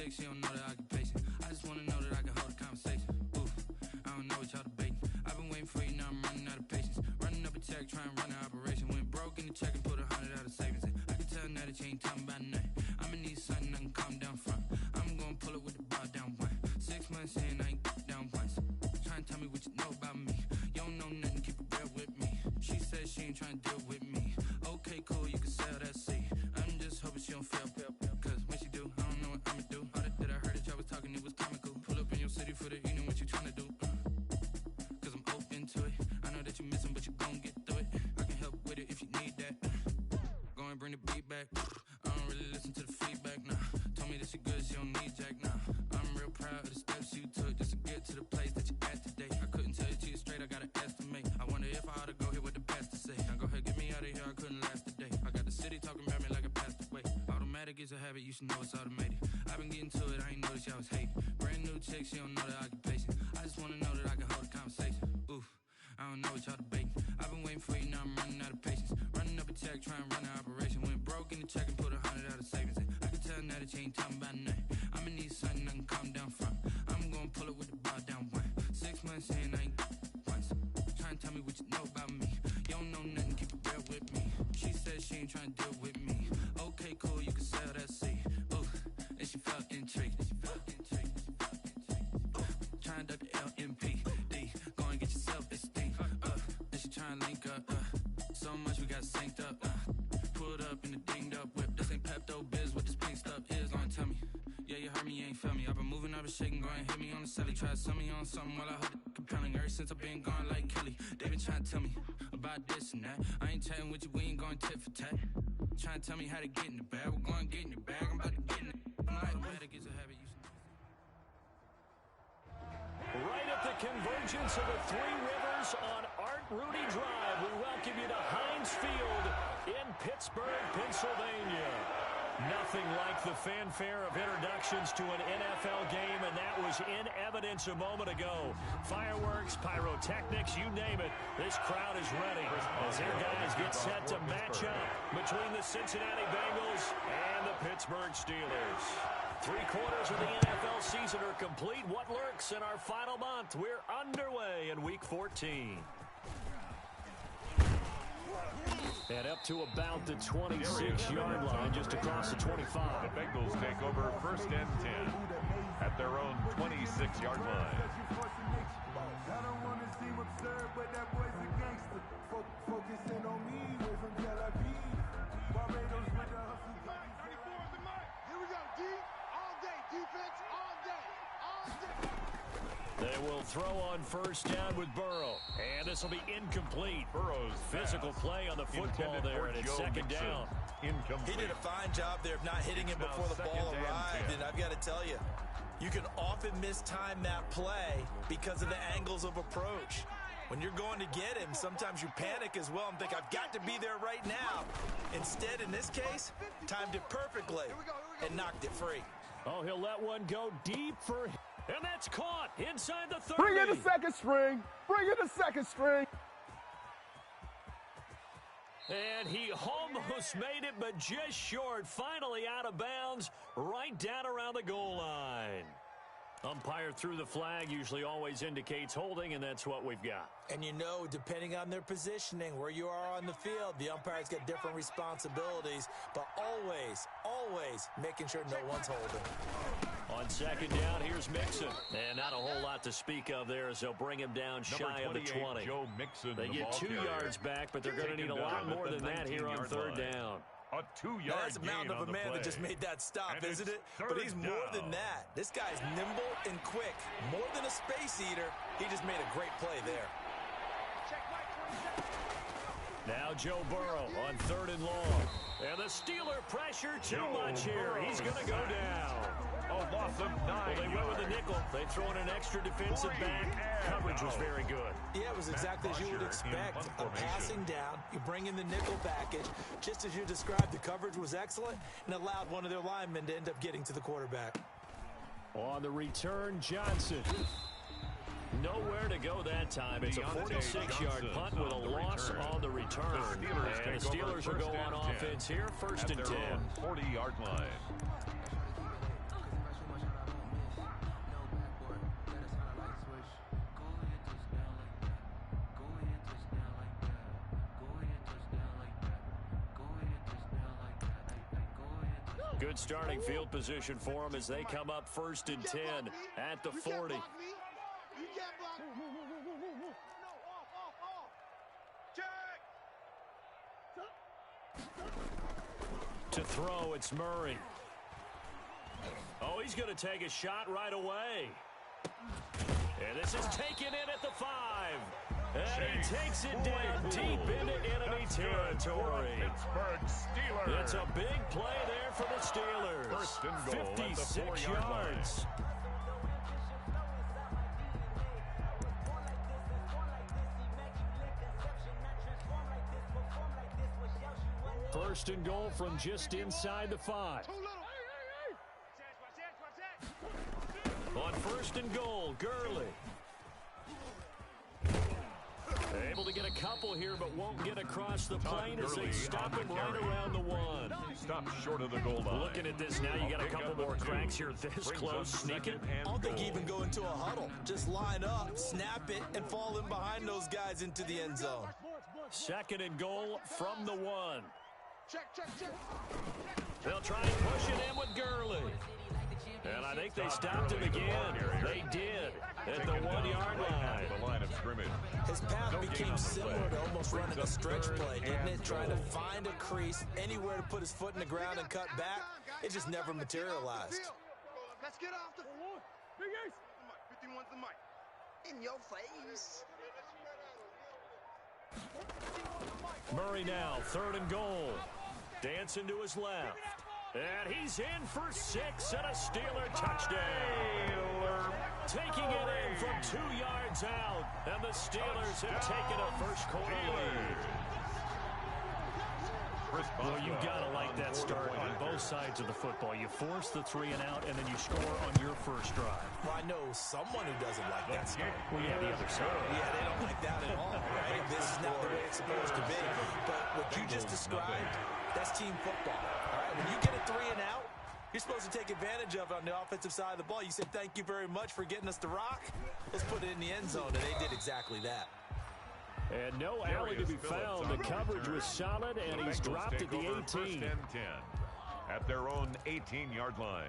chick, she don't know that I can pace it. I just wanna know that I can hold a conversation. Ooh, I don't know what y'all debating. I've been waiting for you, now I'm running out of patience. Running up a check, trying to run an operation. Went broke in the check and put 100 out of savings in. I can tell now that you ain't talking about nothing. I'ma need something I can calm down from. I'm gonna pull it with the bar down one. 6 months in, I ain't down once. Trying to tell me what you know about me. You don't know nothing, keep it real with me. She said she ain't trying to deal with me. Okay, cool, you can sell that seed. I'm just hoping she don't fail. Cause when she do, I don't know what I'ma do. All that I heard that y'all was talking, it was comical. Pull up in your city for the evening, what you trying to do? Cause I'm open to it. I know that you missing, but you gon' get through it. I can help with it if you need that. Go and bring the beat back. I don't really listen to the feedback, nah. Told me that she good, she don't need jack, nah. I'm real proud of the steps you took just to get to the place that you at today. I couldn't tell you to you straight, I gotta estimate. I wonder if I ought to go here with the best to say. Now go ahead, get me out of here, I couldn't last today. I got the city talking about me like I passed away. Automatic is a habit, you should know it's automated. I've been getting to it, I ain't noticed y'all was hating. Brand new chick, she don't know the occupation. I just wanna know that I can hold a conversation. Ooh, I don't know what y'all debating. I've been waiting for you, now I'm running out of patience. Running up a check, trying to run an operation. Went broke in the check and put 100 out of savings in. I can tell now that you ain't talking about nothing. I'ma need something I can calm down from. I'm gonna pull it with the bar down one. 6 months in, I ain't once. Trying to tell me what you know about me. You don't know nothing, keep it real with me. She said she ain't trying to deal with me. Okay, cool, you can sell that seed. Ooh, and she felt intrigued. Trying to duck the LMPD. Go and get your self-esteem. And she trying to link up. So much we got synced up. Pulled up in the dinged up whip. This ain't Pepto-Biz, what this pink stuff is. Long tell me. Yeah, you heard me, you ain't felt me. I've been moving, I've been shaking, go and hit me on the celly. Try to sell me on something while I heard it compelling. Ever since I've been gone like Kelly, they been trying to tell me about this and that. I ain't chatting with you, we ain't going tit for tat. Trying to tell me how to get in the bag. We're going to get in the bag, I'm about to get in it. I'm like, man, it gets a habit, you should know. Right at the convergence of the Three Rivers on Art Rooney Drive, we welcome you to Heinz Field in Pittsburgh, Pennsylvania. Nothing like the fanfare of introductions to an NFL game, and that was in evidence a moment ago. Fireworks, pyrotechnics, you name it, this crowd is ready as their guys get set to match up between the Cincinnati Bengals and the Pittsburgh Steelers. 3/4 of the NFL season are complete. What lurks in our final month? We're underway in Week 14. And up to about the 26-yard line, just across the 25. The Bengals take over 1st and 10 at their own 26-yard line. I don't want to seem absurd, but that boy's a gangster. Focusing on me, way from Tel Aviv. Barbados with the hustle. 34 of the month. Here we go, D. All day. Defense all day. All day. They will throw on 1st down with Burrow. And this will be incomplete. Burrow's physical play on the football there, and it's 2nd down. Incomplete. He did a fine job there of not hitting him before the ball arrived. And I've got to tell you, you can often mistime that play because of the angles of approach. When you're going to get him, sometimes you panic as well and think, I've got to be there right now. Instead, in this case, timed it perfectly and knocked it free. Oh, he'll let one go deep for him. And that's caught inside the 30. Bring in the second string. Bring in the second string. And he almost made it, but just short. Finally out of bounds, right down around the goal line. Umpire threw the flag, usually always indicates holding, and that's what we've got. And you know, depending on their positioning, where you are on the field, the umpire's got different responsibilities, but always, always making sure no one's holding. On 2nd down, here's Mixon. And not a whole lot to speak of there as they'll bring him down shy of the 20. Joe Mixon, they get 2 yards back, but they're going to need a lot more than that here on 3rd down. A 2-yard That's a mountain of a man that just made that stop, isn't it? But he's more than that. This guy's nimble and quick. More than a space eater, he just made a great play there. Now Joe Burrow on 3rd and long. And the Steeler pressure too much here. He's going to go down. A loss of 9 Well, they went with the nickel. They throw in an extra defensive back. Coverage was very good. Yeah, it was exactly as you would expect. A passing down, you bring in the nickel package. Just as you described, the coverage was excellent and allowed one of their linemen to end up getting to the quarterback. On the return, Johnson. Nowhere to go that time. It's a 46-yard punt with a loss on the return. And the Steelers will go on offense here, 1st and 10. 40-yard line. Good starting field position for them as they come up 1st and 10 at the 40. To throw, it's Murray. Oh, he's going to take a shot right away. And this is taken in at the 5. And he takes it down deep into enemy territory. It's a big play there for the Steelers. 56 yards. First and goal from just inside the 5. On 1st and goal, Gurley. Able to get a couple here, but won't get across the plane as they stop him right around the 1. Stop short of the goal line. Looking at this now, you got a couple more cracks here this close, sneaking. I don't think even go into a huddle. Just line up, snap it, and fall in behind those guys into the end zone. 2nd and goal from the 1. Check. They'll try and push it in with Gurley. And I think they stopped him again. They did at the 1-yard line. The line of scrimmage. His path became similar to almost running a stretch play, didn't it? Trying to find a crease, anywhere to put his foot in the ground and cut back. It just never materialized. Let's get off the 51's the mic. In your face. Murray now, 3rd and goal. Dancing to his left. And he's in for 6 and a Steeler touchdown. Taking it in from 2 yards out. And the Steelers have taken a first-quarter lead. Well, you've got to like that start on both sides of the football. You force the 3 and out, and then you score on your first drive. Well, I know someone who doesn't like that start. Well, yeah, the other side. Yeah, they don't like that at all, right? This is not the way it's supposed to be. But what you just described, that's team football. All right, when you get a 3 and out, you're supposed to take advantage of it on the offensive side of the ball. You said, thank you very much for getting us the rock. Let's put it in the end zone, and they did exactly that. And no alley to be found. The coverage was solid, and he's dropped at the 18. 1st and 10 at their own 18-yard line.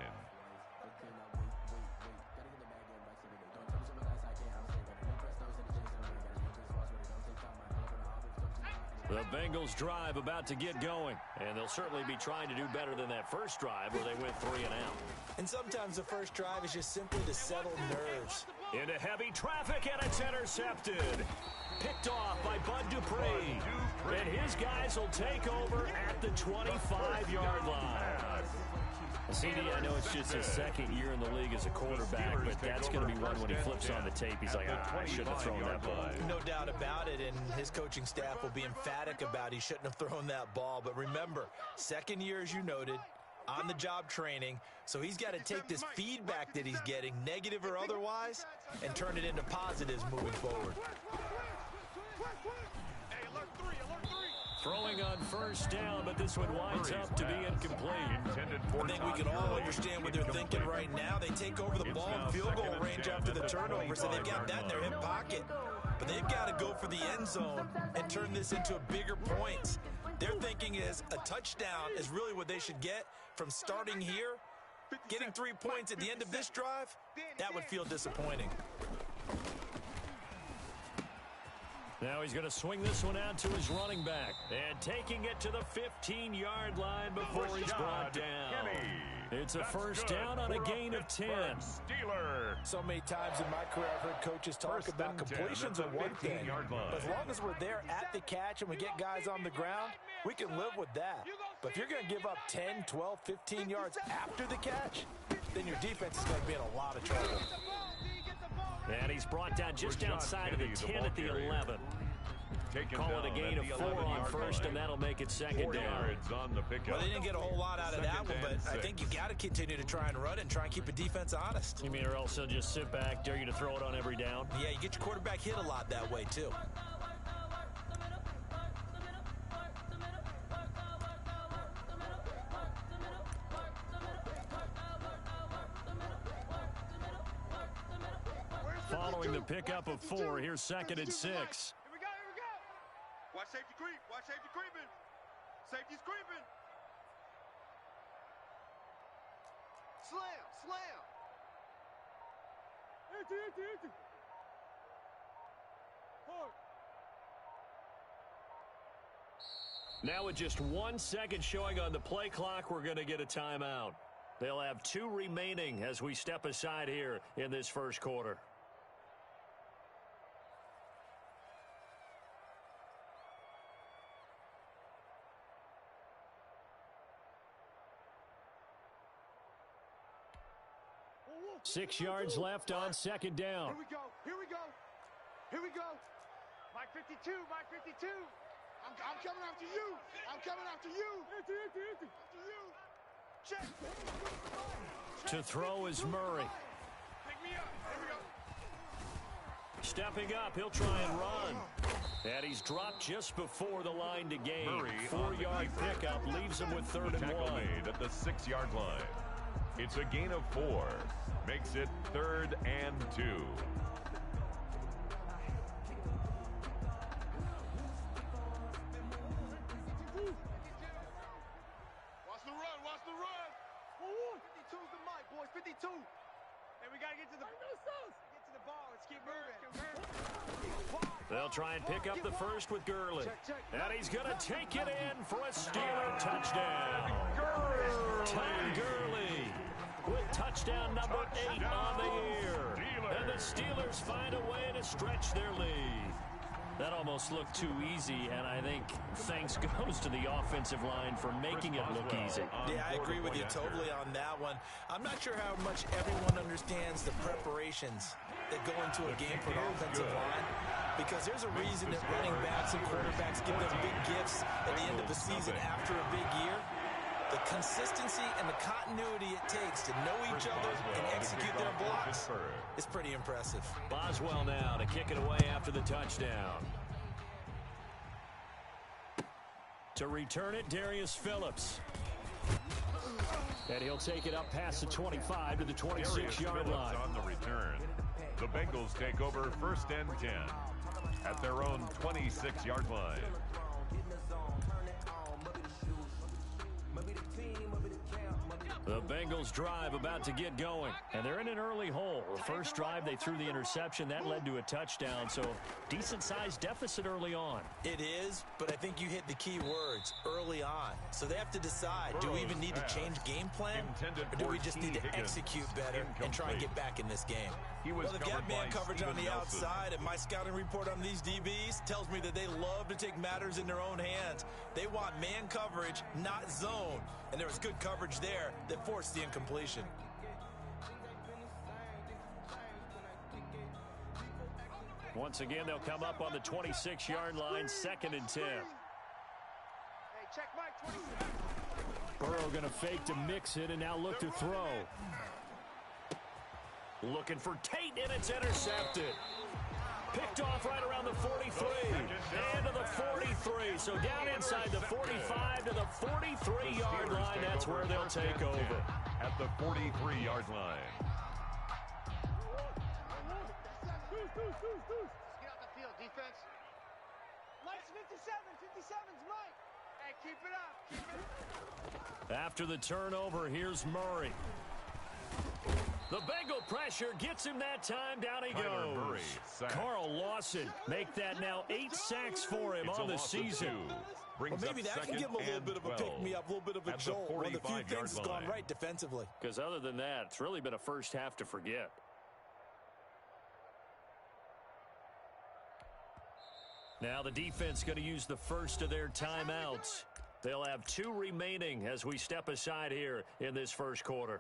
The Bengals drive about to get going, and they'll certainly be trying to do better than that first drive where they went 3 and out. And sometimes the first drive is just simply to settle nerves. Into heavy traffic, and it's intercepted. Picked off by Bud Dupree. And his guys will take over at the 25-yard line. CD, I know it's just his 2nd year in the league as a quarterback, but that's going to be one when he flips on the tape. He's like, I shouldn't have thrown that ball. No doubt about it, and his coaching staff will be emphatic about he shouldn't have thrown that ball. But remember, 2nd year, as you noted, on-the-job training, so he's got to take this feedback that he's getting, negative or otherwise, and turn it into positives moving forward. Throwing on 1st down, but this one winds up to be incomplete. I think we can all understand what they're thinking right now. They take over the ball in field goal range after the turnover, so they've got that in their hip pocket. But they've got to go for the end zone and turn this into a bigger points. Their thinking is a touchdown is really what they should get from starting here. Getting 3 points at the end of this drive, that would feel disappointing. Now he's going to swing this one out to his running back. And taking it to the 15-yard line before he's brought down. It's a first down on a gain of 10. So many times in my career I've heard coaches talk about completions are one thing. But as long as we're there at the catch and we get guys on the ground, we can live with that. But if you're going to give up 10, 12, 15 yards after the catch, then your defense is going to be in a lot of trouble. And he's brought down just outside of the 10 at the 11. Call it a gain of 4 on 1st, and that'll make it 2nd down. Well, they didn't get a whole lot out of that one, but I think you got to continue to try and run and try and keep the defense honest. You mean or else they'll just sit back, dare you to throw it on every down? Yeah, you get your quarterback hit a lot that way, too. Following the pickup of 4, here's 2nd and 6. Here we go. Watch safety creep. Watch safety creeping. Safety's creeping. Slam. Empty. Hard. Now with just 1 second showing on the play clock, we're going to get a timeout. They'll have 2 remaining as we step aside here in this first quarter. Whoa. 6 yards left on second down. Here we go. Mike 52. I'm coming after you. Empty. Check. To throw is Murray. Pick me up. Here we go. Stepping up, he'll try and run. And he's dropped just before the line to gain. Murray 4-yard pickup leaves him with 3rd and 1. Tackle made at the 6-yard line. It's a gain of 4. Makes it 3rd and 2. Watch the run. 52's the mic, boys. 52. And we got to get to the ball. Let's keep moving. They'll try and pick up the first with Gurley. And he's going to take it in for a Steeler touchdown. Todd Gurley with touchdown number 8 on the year. And the Steelers find a way to stretch their lead. That almost looked too easy, and I think thanks goes to the offensive line for making it look easy. Yeah, I agree with you totally on that one. I'm not sure how much everyone understands the preparations that go into a game for an offensive line, because there's a reason that running backs and quarterbacks give them big gifts at the end of the season after a big year. The consistency and the continuity it takes to know each other and execute their blocks is pretty impressive. Boswell now to kick it away after the touchdown. To return it, Darius Phillips. And he'll take it up past the 25 to the 26-yard line. On the return. The Bengals take over 1st and 10 at their own 26-yard line. The Bengals drive about to get going, and they're in an early hole. The first drive, they threw the interception. That led to a touchdown, so decent-sized deficit early on. It is, but I think you hit the key words, early on. So they have to decide, do we even need to change game plan, or do we just need to execute better and try and get back in this game? Well, they've got man coverage on the outside, and my scouting report on these DBs tells me that they love to take matters in their own hands. They want man coverage, not zone, and there was good coverage there that forced the incompletion. Once again, they'll come up on the 26-yard line, 2nd and 10. Hey, check Mike 26. Burrow going to fake to mix it and now look to throw. Looking for Tate, and it's intercepted. Picked off right around the 43. And to the 43. So down inside the 45 to the 43-yard line. That's where they'll take over. At the 43-yard line. Get off the field, defense. Mike's 57. 57's Mike. Hey, keep it up. After the turnover, here's Murray. The Bengal pressure gets him that time. Down he goes. Murray, Carl Lawson make that now 8 sacks for him on the season. Well, maybe that can give him a little bit of a pick-me-up, a little bit of a jolt. One of the few things that's gone right defensively. Because other than that, it's really been a first half to forget. Now the defense going to use the first of their timeouts. They'll have 2 remaining as we step aside here in this first quarter.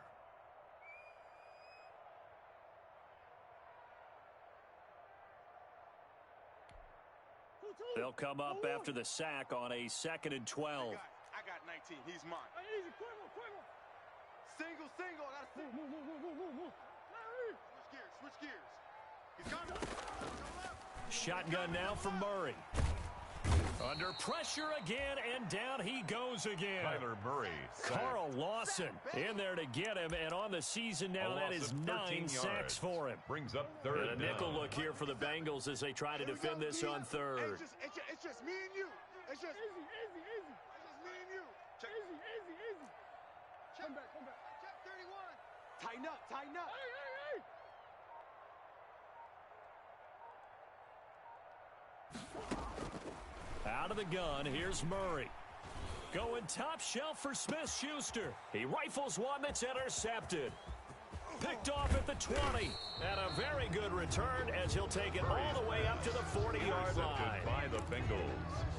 They'll come up after the sack on a 2nd and 12. I got 19. He's mine. Easy, quick one. Single. That's it. Switch gears. He's coming. Shotgun now from Murray. Under pressure again, and down he goes again. Kyler Murray. Carl Lawson in there to get him, and on the season now, that is 9 sacks for him. Brings up 3rd and a nickel look here for the Bengals as they try to defend this on 3rd. It's just me and you. It's just easy. It's just me and you. Check. Easy. Come back. Check 31. Tighten up, tighten up. Out of the gun, here's Murray. Going top shelf for Smith-Schuster. He rifles one that's intercepted. Picked off at the 20. And a very good return as he'll take it all the way up to the 40-yard line. By the Bengals.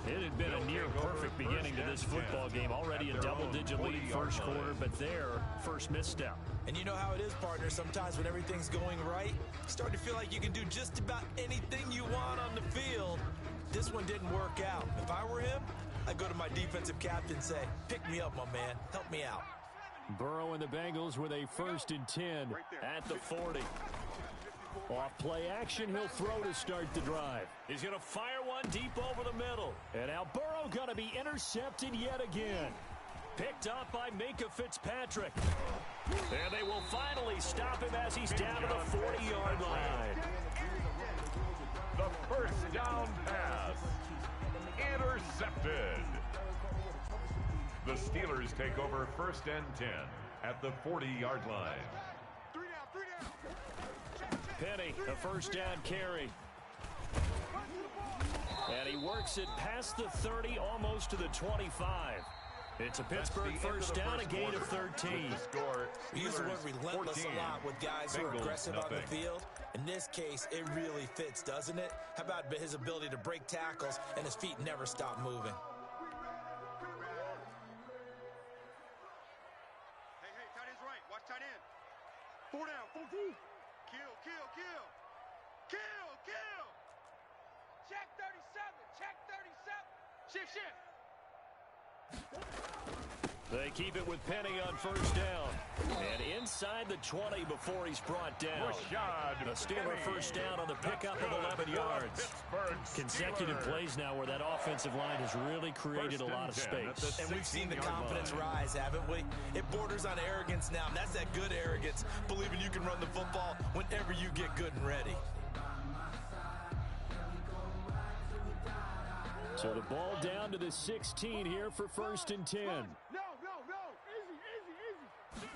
It had been a near-perfect beginning to this football game. Already a double-digit lead first quarter, but their first misstep. And you know how it is, partner. Sometimes when everything's going right, you start to feel like you can do just about anything you want on the field. This one didn't work out. If I were him, I'd go to my defensive captain and say, pick me up, my man. Help me out. Burrow and the Bengals with a 1st and 10 at the 40. Off play action, he'll throw to start the drive. He's going to fire one deep over the middle. And now Burrow going to be intercepted yet again. Picked up by Minka Fitzpatrick. And they will finally stop him as he's down to the 40-yard line. The first down pass. Intercepted. The Steelers take over 1st and 10 at the 40-yard line. 3 down. Penny, a 1st down carry. And he works it past the 30, almost to the 25. It's a Pittsburgh 1st down, a gain of 13. We use the word relentless a lot with guys who are aggressive on the field. In this case, it really fits, doesn't it? How about his ability to break tackles and his feet never stop moving? Hey, tight end's right. Watch tight end. 4 down. 4 deep. Kill. Check 37. Check 37. Shift. They keep it with Penny on 1st down. And inside the 20 before he's brought down. The Steeler 1st down on the pickup of 11 yards. Consecutive plays now where that offensive line has really created a lot of space. And we've seen the confidence rise, haven't we? It borders on arrogance now, and that's that good arrogance, believing you can run the football whenever you get good and ready. So the ball down to the 16 here for 1st and 10. No. Easy.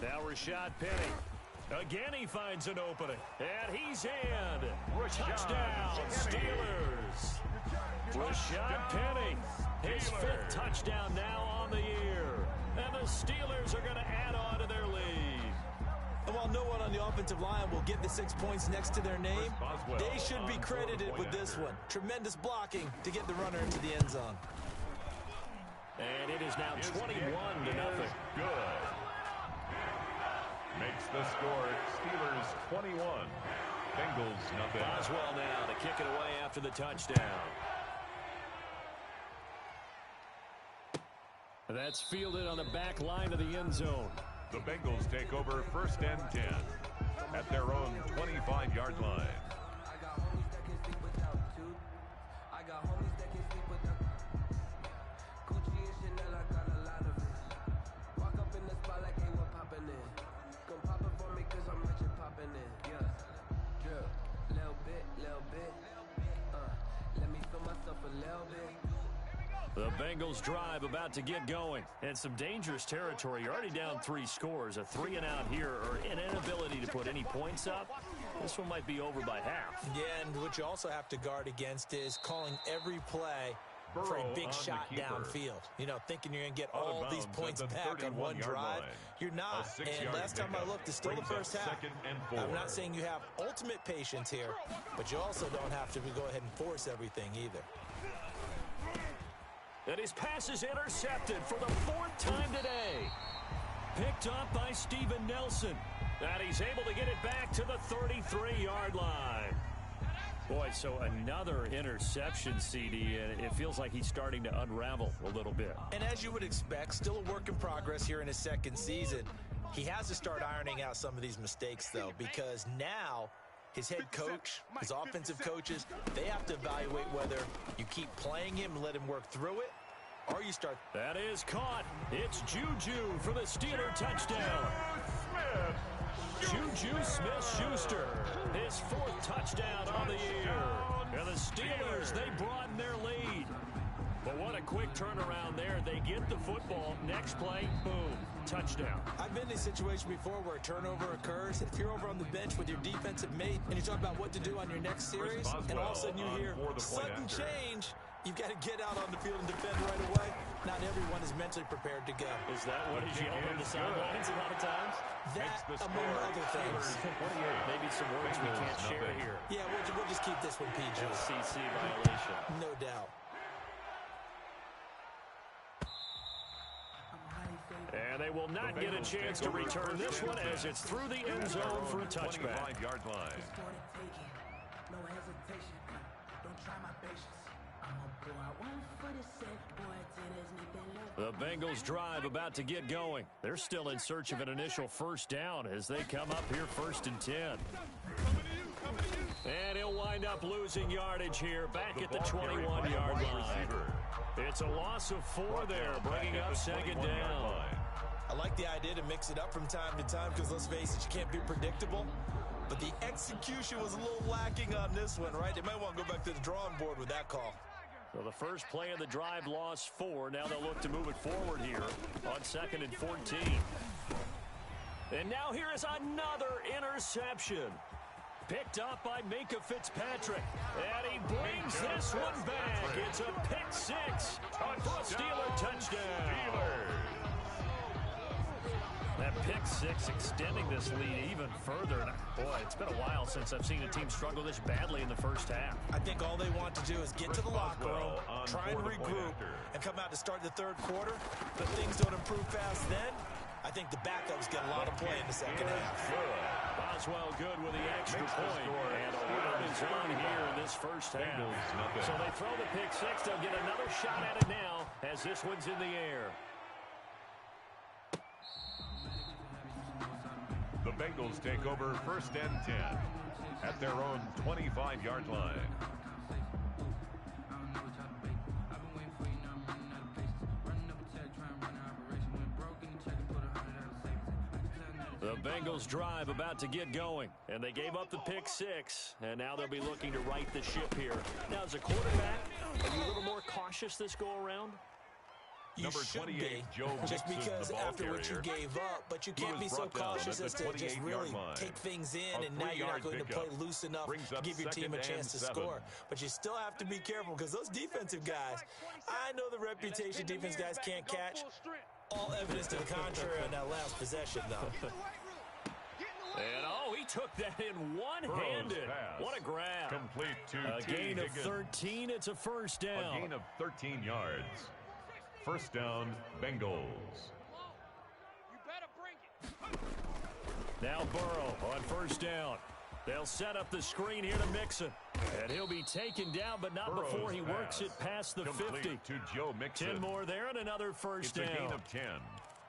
Now Rashad Penny. Again he finds an opening. And he's in. Touchdown, Steelers. Rashad Penny. His 5th touchdown now on the year. And the Steelers are going to add on to their lead. And while no one on the offensive line will get the 6 points next to their name, they should be credited with this one. Tremendous blocking to get the runner into the end zone. And it is now 21-0. Good. Makes the score Steelers 21. Bengals nothing. Boswell now to kick it away after the touchdown. That's fielded on the back line of the end zone. The Bengals take over 1st and 10 at their own 25-yard line. I got homies that can sleep without two. I got homies that can sleep without Gucci and Chanel, I got a lot of it. Walk up in the spot like, hey, we're popping in. Come pop it for me cause I'm rich and popping in. Yeah, drip, little bit. Let me feel myself a little bit. The Bengals drive about to get going. And some dangerous territory. You're already down 3 scores. A 3-and-out here or an inability to put any points up. This one might be over by half. Yeah, and what you also have to guard against is calling every play for a big shot downfield. You know, thinking you're going to get all these points back on one drive. You're not. And last time I looked, it's still the first half. I'm not saying you have ultimate patience here, but you also don't have to go ahead and force everything either. And his pass is intercepted for the 4th time today. Picked up by Steven Nelson. And he's able to get it back to the 33-yard line. Boy, so another interception, CD, and it feels like he's starting to unravel a little bit. And as you would expect, still a work in progress here in his 2nd season. He has to start ironing out some of these mistakes, though, because now his head coach, his offensive coaches, they have to evaluate whether you keep playing him and let him work through it, or you start. That is caught. It's Juju for the Steeler touchdown. Juju Smith-Schuster, his 4th touchdown on the year. And the Steelers, they broaden their lead. But what a quick turnaround there. They get the football. Next play, boom, touchdown. I've been in a situation before where a turnover occurs. If you're over on the bench with your defensive mate and you talk about what to do on your next series, and all of a sudden you hear sudden change, you've got to get out on the field and defend right away. Not everyone is mentally prepared to go. Is that what is yelled on the sidelines a lot of times? That, among other things. Maybe some words we can't share here. Yeah, we'll just keep this one PG. FCC violation. No doubt. And they will not get a chance to return this one as it's through the end zone for a touchback. 25-yard line. No hesitation. Don't try my patience. I'm gonna pull out one for the set, boy, till there's nothing left. The Bengals drive about to get going. They're still in search of an initial first down as they come up here 1st and 10. And he'll wind up losing yardage here back at the 21-yard line. It's a loss of 4 there, bringing up 2nd down. I like the idea to mix it up from time to time because, let's face it, you can't be predictable. But the execution was a little lacking on this one, right? They might want to go back to the drawing board with that call. So the first play of the drive lost 4. Now they'll look to move it forward here on 2nd and 14. And now here is another interception. Picked up by Minka Fitzpatrick. And he brings this one back. It's a pick 6 for a Steeler touchdown. That pick 6 extending this lead even further. And boy, it's been a while since I've seen a team struggle this badly in the first half. I think all they want to do is get to the locker room, try and regroup, and come out to start the third quarter. But things don't improve fast then. I think the backups get a lot of play in the second half. Boswell good with the extra point. And a lot is on here in this first half. So they throw the pick 6. They'll get another shot at it now as this one's in the air. The Bengals take over 1st and 10 at their own 25-yard line. The Bengals drive about to get going, and they gave up the pick 6, and now they'll be looking to right the ship here. Now, as a quarterback, are you a little more cautious this go-around? You should be, just because after what you gave up, but you can't be so cautious as to just really take things in, and now you're not going to play loose enough to give your team a chance to score. But you still have to be careful because those defensive guys, I know the reputation defense guys can't catch. All evidence to the contrary on that last possession, though. And, he took that in one-handed. What a grab. Complete to a gain of 13. It's a first down. A gain of 13 yards. First down, Bengals. You better bring it. Now Burrow on first down. They'll set up the screen here to Mixon. And he'll be taken down, but not before he works it past the 50. To Joe Mixon. 10 more there and another first down. It's a gain of 10.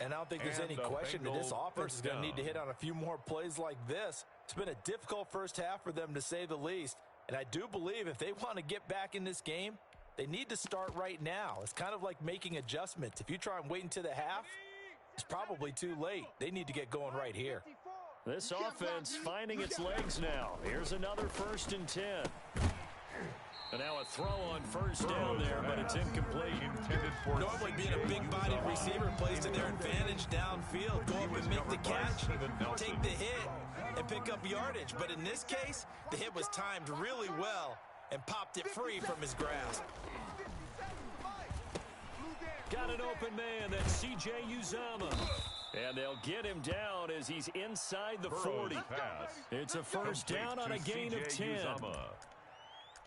And I don't think there's any question that this offense is going to need to hit on a few more plays like this. It's been a difficult first half for them, to say the least. And I do believe if they want to get back in this game, they need to start right now. It's kind of like making adjustments. If you try and wait until the half, it's probably too late. They need to get going right here. This offense finding its legs now. Here's another 1st and 10. And now a throw on first down there, but it's incomplete. Normally being a big-bodied receiver plays to their advantage downfield. Go up and make the catch, take the hit, and pick up yardage. But in this case, the hit was timed really well and popped it free from his grasp. Got an open man. That's C.J. Uzomah. And they'll get him down as he's inside the 40. It's a first down on a gain of 10.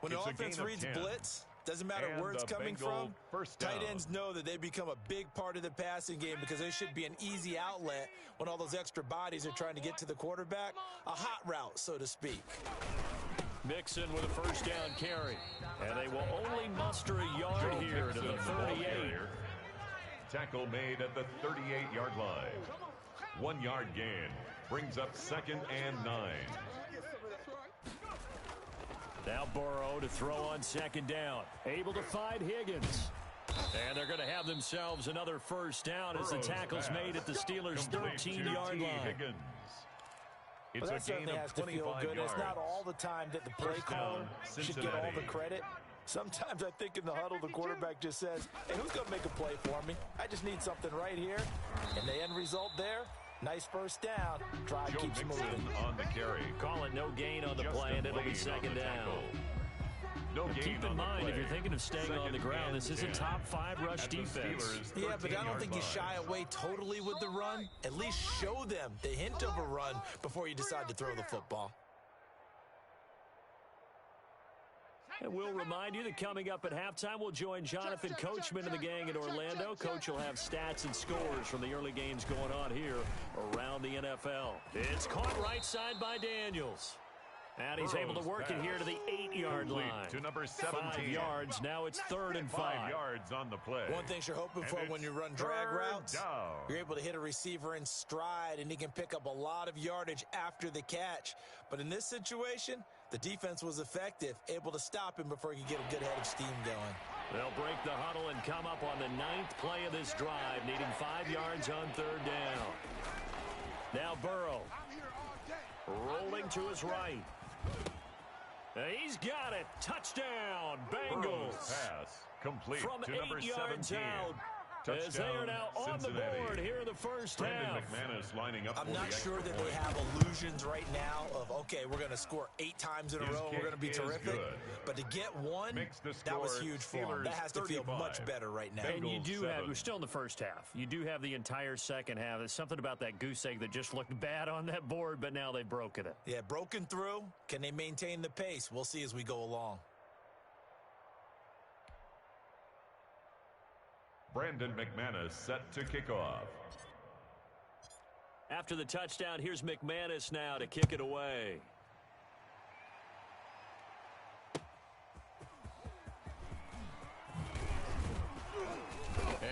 When the offense reads blitz, doesn't matter where it's coming from, tight ends know that they become a big part of the passing game because they should be an easy outlet when all those extra bodies are trying to get to the quarterback. A hot route, so to speak. Mixon with a first down carry. And they will only muster a yard here to the 38. Tackle made at the 38-yard line. 1 yard gain brings up 2nd and 9. Now Burrow to throw on 2nd down. Able to find Higgins. And they're going to have themselves another first down as the tackle's made at the Steelers' 13-yard line. Well, that certainly has to feel good. It's not all the time that the play caller should get all the credit. Sometimes I think in the huddle, the quarterback just says, hey, who's going to make a play for me? I just need something right here. And the end result there, nice first down. Drive Joe keeps Mixon moving. on the carry. Call it no gain on the play, and it'll be second down. No gain Keep on in the mind, play. if you're thinking of staying on the Second ground, and this is a 10. top 5 rush At the defense. Steelers' Yeah, but I don't 13-yard think you line. shy away totally with the run. At least show them the hint of a run before you decide to throw the football. And we'll remind you that coming up at halftime, we'll join Jonathan Coachman and the gang in Orlando. Coach will have stats and scores from the early games going on here around the NFL. It's caught right side by Daniels. And he's able to work it here to the 8-yard line. To number 17. 5 yards. Now it's 3rd and 5. 5 yards on the play. One thing you're hoping for And when you it's run drag third routes, down. you're able to hit a receiver in stride, and he can pick up a lot of yardage after the catch. But in this situation, the defense was effective, able to stop him before he could get a good head of steam going. They'll break the huddle and come up on the 9th play of this drive, needing 5 yards on 3rd down. Now Burrow, rolling to his right. He's got it. Touchdown, Burrow's Bengals. pass complete From to number 8 yards 17. out, as they are now on the Cincinnati. board here in the first Brandon half. McManus lining up I'm for not the sure extra that they point. have illusions right now of, okay, we're going to score 8 times in a His row, we're kick going to be is terrific. good. But to get one, Makes the that was score huge for him. Steelers That has to feel 35. much better right now. And you Bengals do 7. we're still in the first half. You do have the entire second half. There's something about that goose egg that just looked bad on that board, but now they've broken it. Yeah, broken through. Can they maintain the pace? We'll see as we go along. Brandon McManus set to kick off. After the touchdown, here's McManus now to kick it away.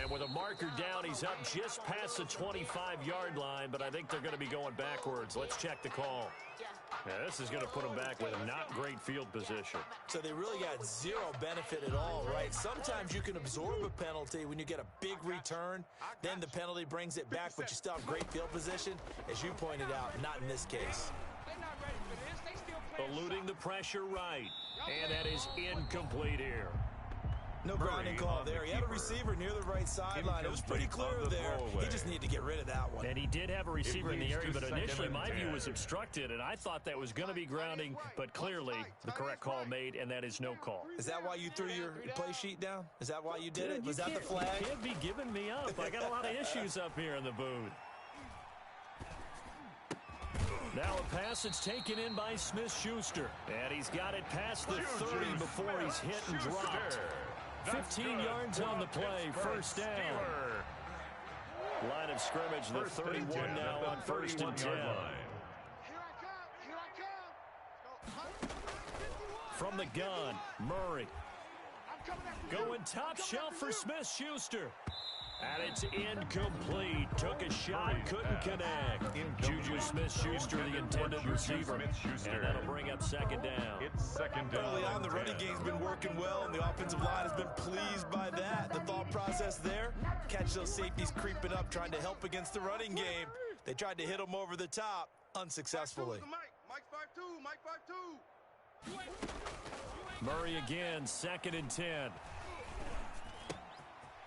And with a marker down, he's up just past the 25-yard line, but I think they're going to be going backwards. Let's check the call. Yeah, this is going to put them back with not great field position. So they really got zero benefit at all, right? Sometimes you can absorb a penalty when you get a big return. Then the penalty brings it back, but you still have great field position. As you pointed out, not in this case. Eluding the pressure right. And that is incomplete here. No grounding call there. He had a receiver near the right sideline. It was pretty clear there. He just needed to get rid of that one. And he did have a receiver in the leads area, to but second initially and my 10. view was obstructed, and I thought that was going to be grounding, but clearly the correct call made, and that is no call. Is that why you threw your play sheet down? Is that why you did it? Was that the flag? You can't be giving me up. I got a lot of issues up here in the booth. Now a pass that's taken in by Smith-Schuster. And he's got it past the 30 before he's hit and dropped. 15 yards on the play, first down. Line of scrimmage, the 31 now on 1st and 10. From the gun, Murray. Going top shelf for Smith-Schuster. And it's incomplete. Took a shot, couldn't connect. Juju Smith-Schuster, the intended receiver. And that'll bring up second down. It's second down. Early on, the running game's been working well, and the offensive line has been pleased by that. The thought process there, catch those safeties creeping up, trying to help against the running game. They tried to hit them over the top, unsuccessfully. Mike 5'2", Mike 5'2". Murray again, 2nd and 10.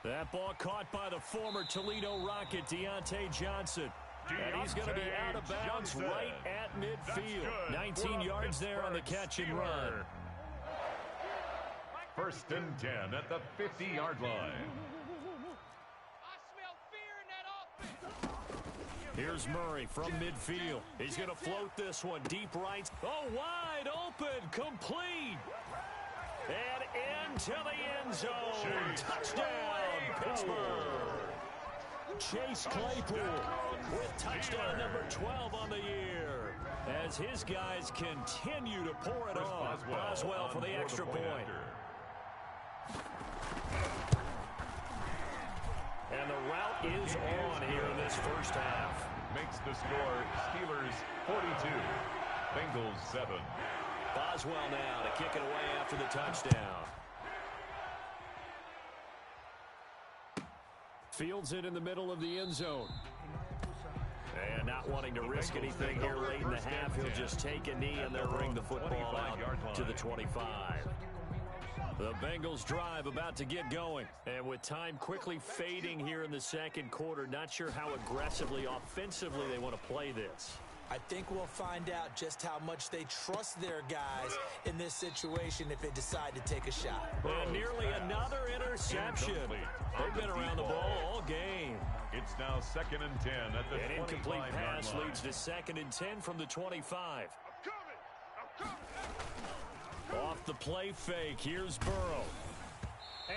That ball caught by the former Toledo Rocket, Deontay Johnson. And he's going to be out of bounds right at midfield. 19 yards there on the catch and run. 1st and 10 at the 50-yard line. Here's Murray from midfield. He's going to float this one deep right. Oh, wide open, complete. And into the end zone. Touchdown, Pittsburgh. Chase Claypool with touchdown number 12 on the year. As his guys continue to pour it on. Boswell for the extra point. And the route is on here in this first half. Makes the score Steelers 42, Bengals 7. Boswell now to kick it away after the touchdown. Fields it in the middle of the end zone. And not wanting to risk anything here late in the half, he'll just take a knee and they'll bring the football out to the 25. The Bengals drive about to get going. And with time quickly fading here in the second quarter, not sure how aggressively, offensively they want to play this. I think we'll find out just how much they trust their guys in this situation if they decide to take a shot. And nearly another interception. They've been around the ball all game. It's now 2nd and 10 at the 25-yard line. An incomplete pass leads to 2nd and 10 from the 25. Off the play fake, here's Burrow.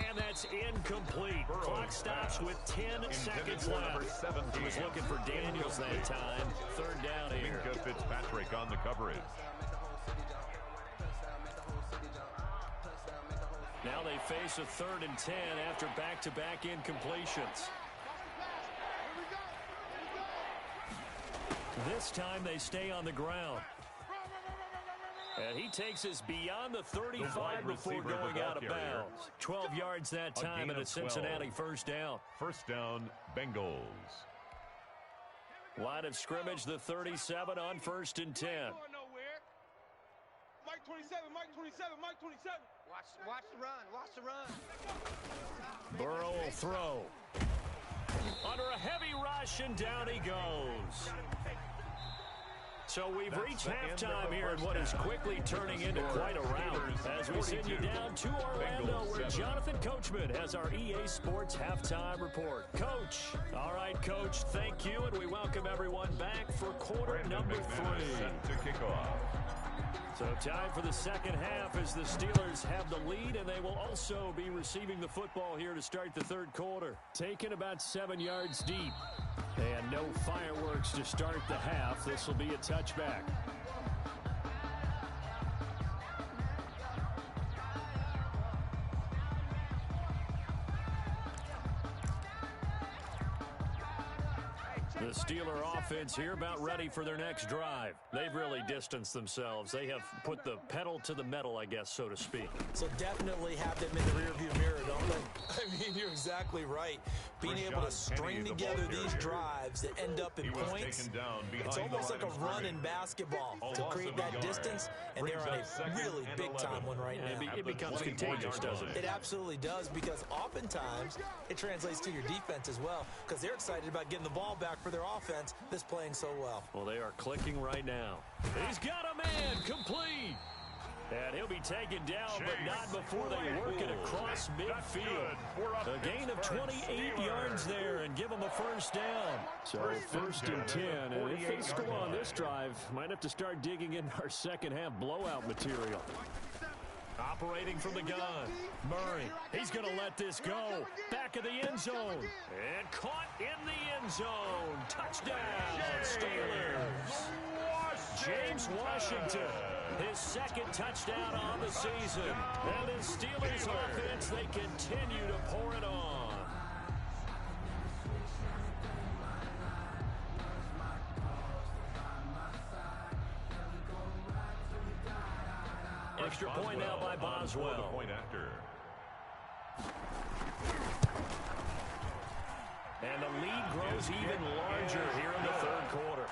And that's incomplete. Clock stops with 10 seconds left. He was looking for Daniels that time. 3rd down here. Minka Fitzpatrick on the coverage. Now they face a 3rd and 10 after back-to-back incompletions. This time they stay on the ground. And he takes us beyond the 35 before going out of bounds. 12 yards that time and a Cincinnati 1st down. 1st down, Bengals. Line of scrimmage, the 37 on 1st and 10. Mike 27, Mike 27, Mike 27. Watch the run, watch the run. Burrow will throw. Under a heavy rush, and down he goes. So we've reached halftime here in what is quickly turning into quite a rout as we send you down to Orlando where Jonathan Coachman has our EA Sports Halftime Report. Coach. All right, Coach, thank you, and we welcome everyone back for quarter number 3. Set to kick off. So time for the second half as the Steelers have the lead, and they will also be receiving the football here to start the 3rd quarter. Taken about 7 yards deep. And no fireworks to start the half. This will be a touchback. The Steeler offense here about ready for their next drive. They've really distanced themselves. They have put the pedal to the metal, I guess, so to speak. So definitely have them in the rearview mirror, don't they? I mean, you're exactly right. Being able to string together these drives that end up in points, it's almost like a run in basketball to create that distance, and they're on a really big-time one right now. It becomes contagious, doesn't it? It absolutely does, because oftentimes it translates to your defense as well, because they're excited about getting the ball back for their offense that's playing so well. Well, they are clicking right now. He's got a man complete. And he'll be taken down, but not before they work it across midfield. A gain of 28 yards there and give them a 1st down. So 1st and 10. And if they score on this drive, might have to start digging in our second half blowout material. Operating from the gun. Murray, he's going to let this go. Back of the end zone. And caught in the end zone. Touchdown, Steelers. James Washington, his 2nd touchdown on the season. And the Steelers offense, they continue to pour it on. Extra point now by Boswell. Point after. And the lead grows even larger here in the 3rd quarter.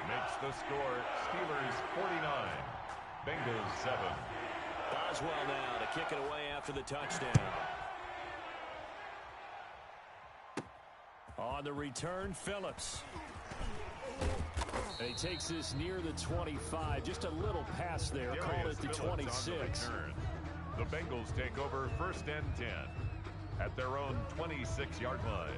Makes the score Steelers 49, Bengals 7. Boswell now to kick it away after the touchdown. On the return, Phillips. And he takes this near the 25, just a little pass there, called it the 26. The Bengals take over 1st and 10 at their own 26-yard line.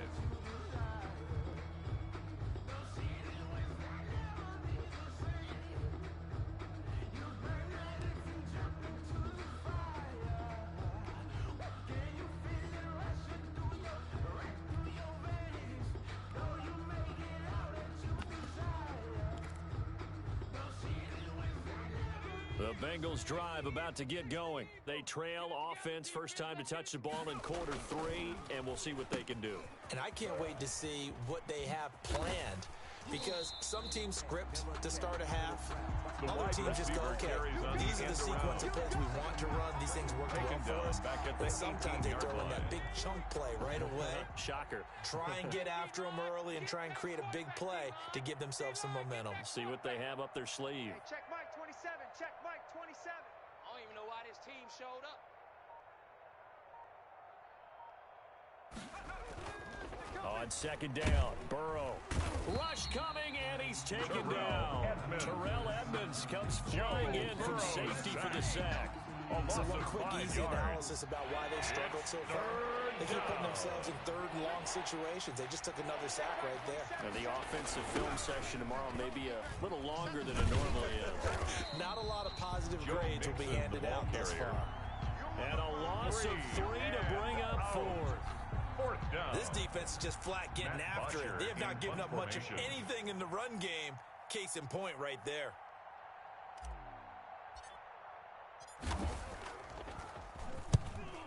The Bengals drive about to get going. They trail offense, first time to touch the ball in quarter 3, and we'll see what they can do. And I can't wait to see what they have planned, because some teams script to start a half. Other teams just go, okay, these are the sequence of plays we want to run. These things work well for us. But sometimes they throw in that big chunk play right away. Shocker. Try and get after them early and try and create a big play to give themselves some momentum. See what they have up their sleeve. Hey, check Mike 27, check Mike 27. I don't even know why this team showed up. On second down, Burrow. Rush coming, and he's taken down. Terrell Edmonds comes flying in from safety for the sack. So one quick, easy analysis about why they've struggled so far. They keep putting themselves in third and long situations. They just took another sack right there. And the offensive film session tomorrow may be a little longer than it normally is. Not a lot of positive grades will be handed out thus far. And a loss of 3 to bring up 4. This defense is just flat getting after it. They have not given up much of anything in the run game. Case in point right there.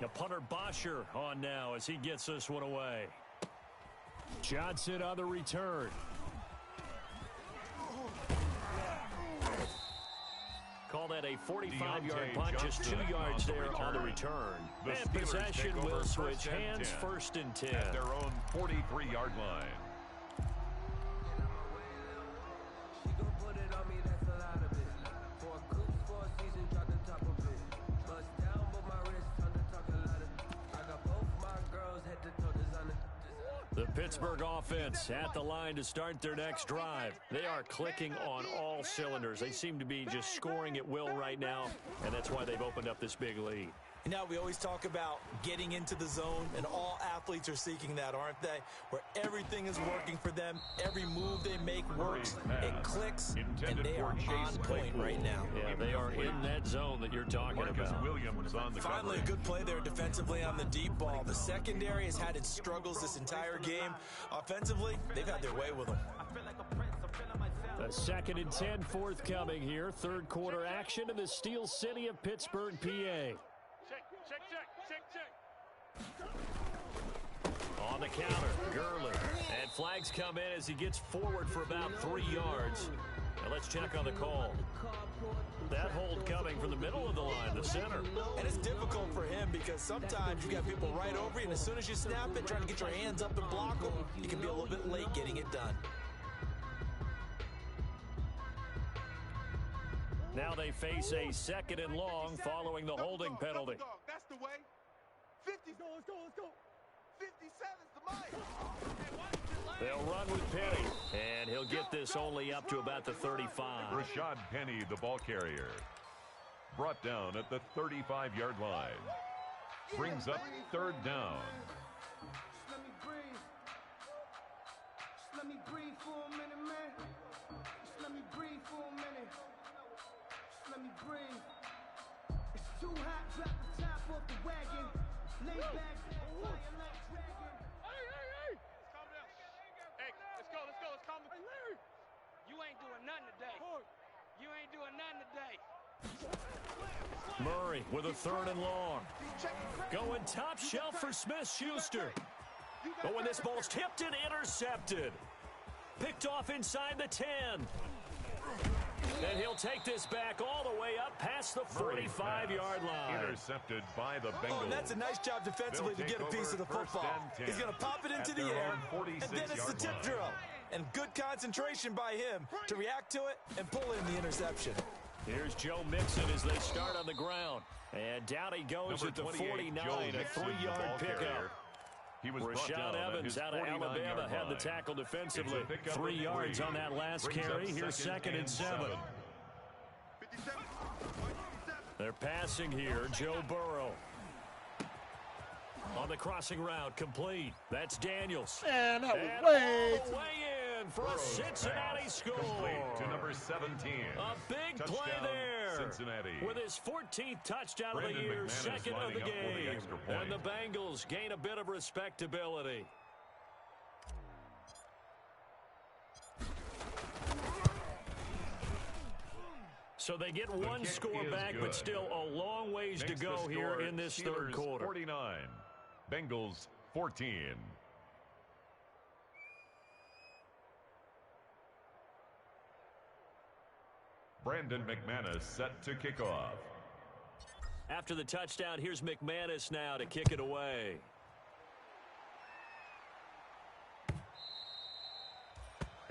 The punter Bosher on now as he gets this one away. Johnson on the return. Call that a 45-yard punt, just 2 yards there on the return. And possession will switch hands, 1st and 10. At their own 43-yard line. The Pittsburgh offense at the line to start their next drive. They are clicking on all cylinders. They seem to be just scoring at will right now, and that's why they've opened up this big lead. You know, we always talk about getting into the zone, and all athletes are seeking that, aren't they? Where everything is working for them, every move they make works, it clicks, and they are on point right now. Yeah, they are in that zone that you're talking about. Williams on the Finally, a good play there defensively on the deep ball. The secondary has had its struggles this entire game. Offensively, they've had their way with them. A 2nd and 10 forthcoming here. Third quarter action in the Steel City of Pittsburgh, PA. On the counter, Gurley. And flags come in as he gets forward for about 3 yards. Now let's check on the call. That hold coming from the middle of the line, the center. And it's difficult for him because sometimes you got people right over you, and as soon as you snap it, trying to get your hands up and block them, you can be a little bit late getting it done. Now they face a 2nd and long following the holding penalty. That's the way. 50, let's go. 57's the mic. They'll run with Penny, and he'll get this only up to about the 35. Rashad Penny, the ball carrier. Brought down at the 35-yard line. Brings up 3rd down. Let me breathe. Just let me breathe for a minute, man. Just let me breathe for a minute. Just let me breathe. It's too hot, drop the top off the wagon. Lay back, fire like dragon. Hey. Calm down. Hey, let's go. Let's calm down. Hey, Larry. You ain't doing nothing today. You ain't doing nothing today. Murray with a 3rd and long. Going top shelf for Smith-Schuster. But when this ball's tipped and intercepted. Picked off inside the 10. And he'll take this back all the way up past the 45-yard line. Intercepted by the Bengals. Oh, and that's a nice job defensively to get a piece of the football. He's going to pop it into the air, and then it's the tip drill. And good concentration by him to react to it and pull in the interception. Here's Joe Mixon as they start on the ground. And down he goes at the 49, a 3-yard pickup. Rashad Evans out of Alabama had the tackle defensively. 3 yards on that last carry. Here's 2nd and 7. They're passing here. Joe Burrow. On the crossing route, complete. That's Daniels. And that was and way all the way in for a Cincinnati score. Complete to number 17. A big Touchdown, play there. Cincinnati. With his 14th touchdown Brandon of the year, McManus 2nd of the lining up for the game. extra point. And the Bengals gain a bit of respectability. So they get one score back, good. but still a long ways Makes to go the here score in this Steelers third quarter. 49, Bengals 14. Brandon McManus set to kick off. After the touchdown, here's McManus now to kick it away.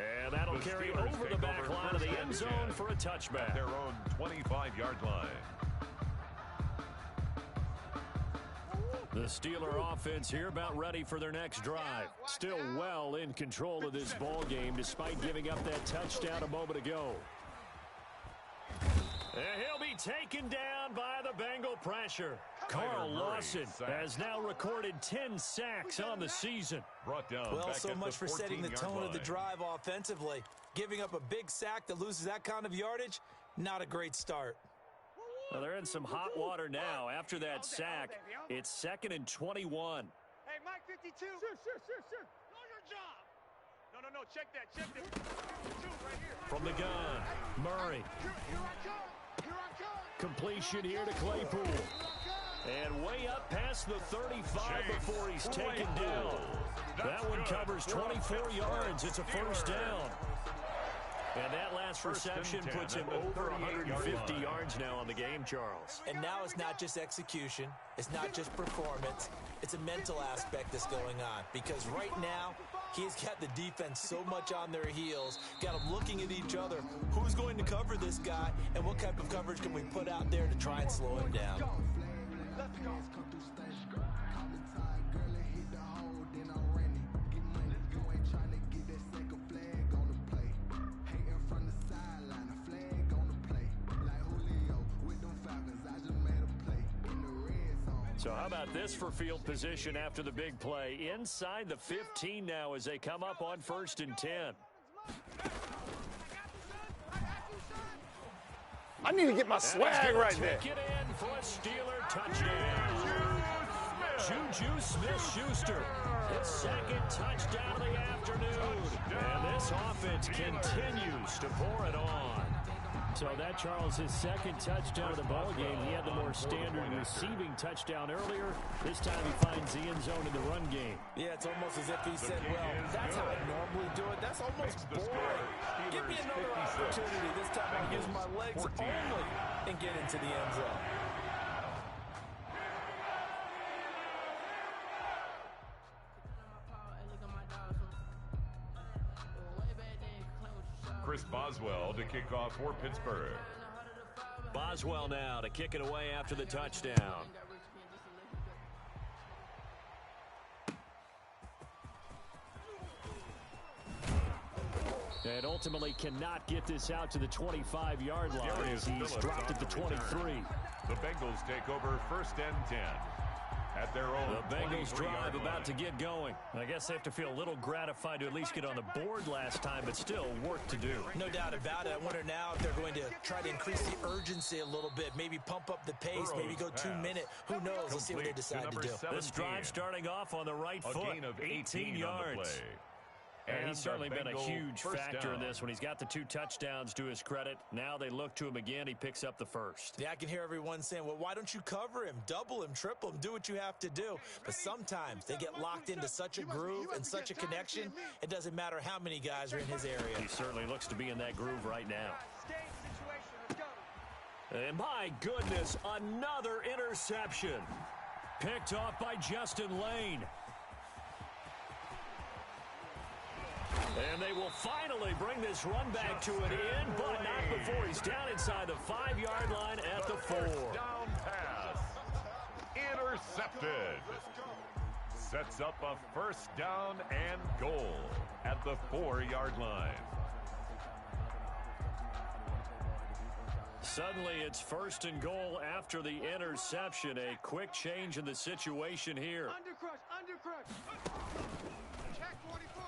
And that'll carry over the back line of the end zone for a touchback. At their own 25-yard line. The Steeler offense here about ready for their next drive. Still well in control of this ball game despite giving up that touchdown a moment ago. And he'll be taken down by the Bengal pressure. Carl Lawson has now recorded 10 sacks on the season. Brought down well, back so much for setting the tone line of the drive offensively. Giving up a big sack that loses that kind of yardage, not a great start. Well, they're in some hot water now. After that sack, it's 2nd and 21. Hey, Mike 52. Sure. Know your job. No, check that. 52 right here. From the gun, Murray. Here I come. Completion here to Claypool. And way up past the 35 before he's taken down. That one covers 24 yards. It's a first down. And that last reception puts him over 150 yards now on the game, Charles. And now it's not just execution. It's not just performance. It's a mental aspect that's going on. Because right now, he's got the defense so much on their heels, got them looking at each other. Who's going to cover this guy, and what type of coverage can we put out there to try and slow him down? Let's go. So how about this for field position after the big play? Inside the 15 now as they come up on 1st and 10. I need to get my swag right there. Take it in for a Steeler touchdown. Juju Smith-Schuster, his 2nd touchdown of the afternoon. And this offense continues to pour it on. So that, Charles, his 2nd touchdown of the ball game. He had the more standard receiving touchdown earlier. This time he finds the end zone in the run game. Yeah, it's almost as if he said, well, that's how I normally do it. That's almost boring. Give me another opportunity. This time I'll use my legs only and get into the end zone. Chris Boswell to kick off for Pittsburgh. Boswell now to kick it away after the touchdown. And ultimately cannot get this out to the 25-yard line as he's dropped at the 23. The Bengals take over 1st and 10. At their own the Bengals drive about to get going. I guess they have to feel a little gratified to at least get on the board last time, but still work to do. No doubt about it. I wonder now if they're going to try to increase the urgency a little bit, maybe pump up the pace, maybe go 2 minute. Who knows? Let's see what they decide to do. This drive starting off on the right foot, 18 yards. And he's certainly been a huge factor in this when he's got the 2 touchdowns to his credit. Now they look to him again. He picks up the 1st. Yeah, I can hear everyone saying, well, why don't you cover him, double him, triple him, do what you have to do. But sometimes they get locked into such a groove and such a connection, it doesn't matter how many guys are in his area. He certainly looks to be in that groove right now. And my goodness, another interception. Picked off by Justin Lane. And they will finally bring this run back to an end, but not before he's down inside the 5-yard line at the 4. Down pass. Intercepted. Sets up a 1st down and goal at the 4-yard line. Suddenly it's 1st and goal after the interception. A quick change in the situation here. Undercrush. Check 44.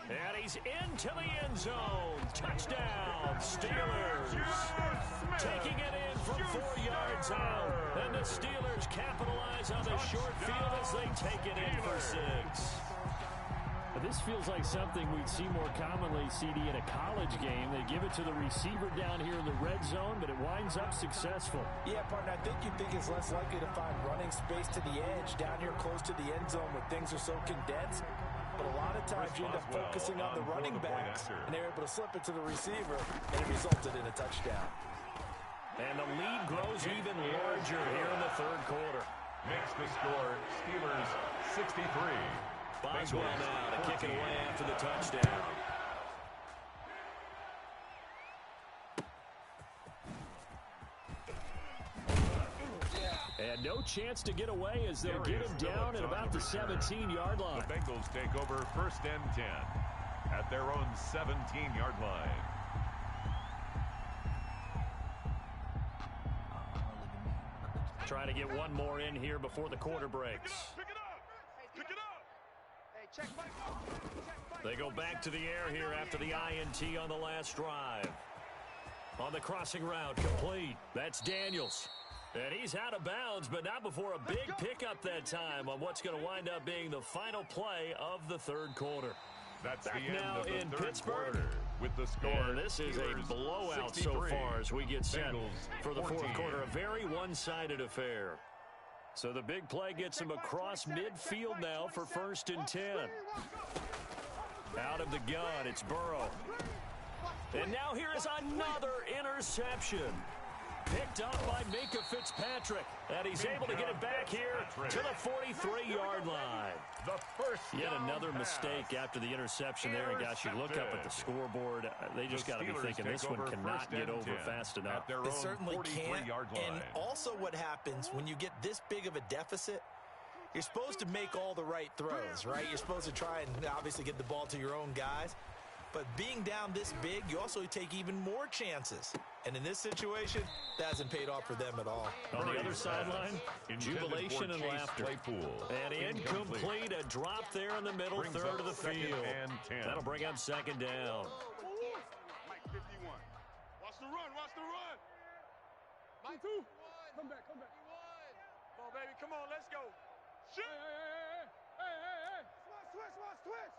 And he's into the end zone. Touchdown, Steelers. Taking it in from 4 yards out. And the Steelers capitalize on the short field as they take it in for 6. This feels like something we'd see more commonly, CD, in a college game. They give it to the receiver down here in the red zone, but it winds up successful. Yeah, partner, I think you think it's less likely to find running space to the edge down here close to the end zone where things are so condensed. But a lot of times you end up focusing on the running backs, and they're able to slip it to the receiver, and it resulted in a touchdown. And the lead grows even larger here in the 3rd quarter. Makes the score Steelers 63. Boswell now to kick it away after the touchdown. And no chance to get away as they'll get him down at about the 17-yard line. The Bengals take over 1st and 10 at their own 17-yard line. Trying to get one more in here before the quarter breaks. Pick it up. Pick it up. Hey, check Mike. They go back to the air here after the INT on the last drive. On the crossing route, complete. That's Daniels. And he's out of bounds, but not before a big pickup that time on what's going to wind up being the final play of the third quarter. That's Back the end now of the in third Pittsburgh. quarter with the score. And this is a blowout 63. so far as we get set Bengals for the fourth 14. quarter. A very one-sided affair. So the big play gets him across midfield now for 1st and 10. Out of the gun, it's Burrow. And now here is another interception. Picked up by Minkah Fitzpatrick. And he's able to get it back here to the 43-yard line. The first Yet down another pass. mistake after the interception there. And gosh, you look up at the scoreboard. They just got to be Steelers thinking take this one over cannot 1st get and over 10 fast enough. at their They own certainly can't. 43-yard line. And also what happens when you get this big of a deficit, you're supposed to make all the right throws, right? You're supposed to try and obviously get the ball to your own guys. But being down this big, you also take even more chances. And in this situation, that hasn't paid off for them at all. On the other sideline, jubilation and laughter. And incomplete, a drop there in the middle Brings third up of the 2nd field. and 10. That'll bring up 2nd down. Mike 51. Watch the run. Watch the run. Mike 2. Come back. Come on, baby. Come on. Let's go. Shit. Hey. Switch.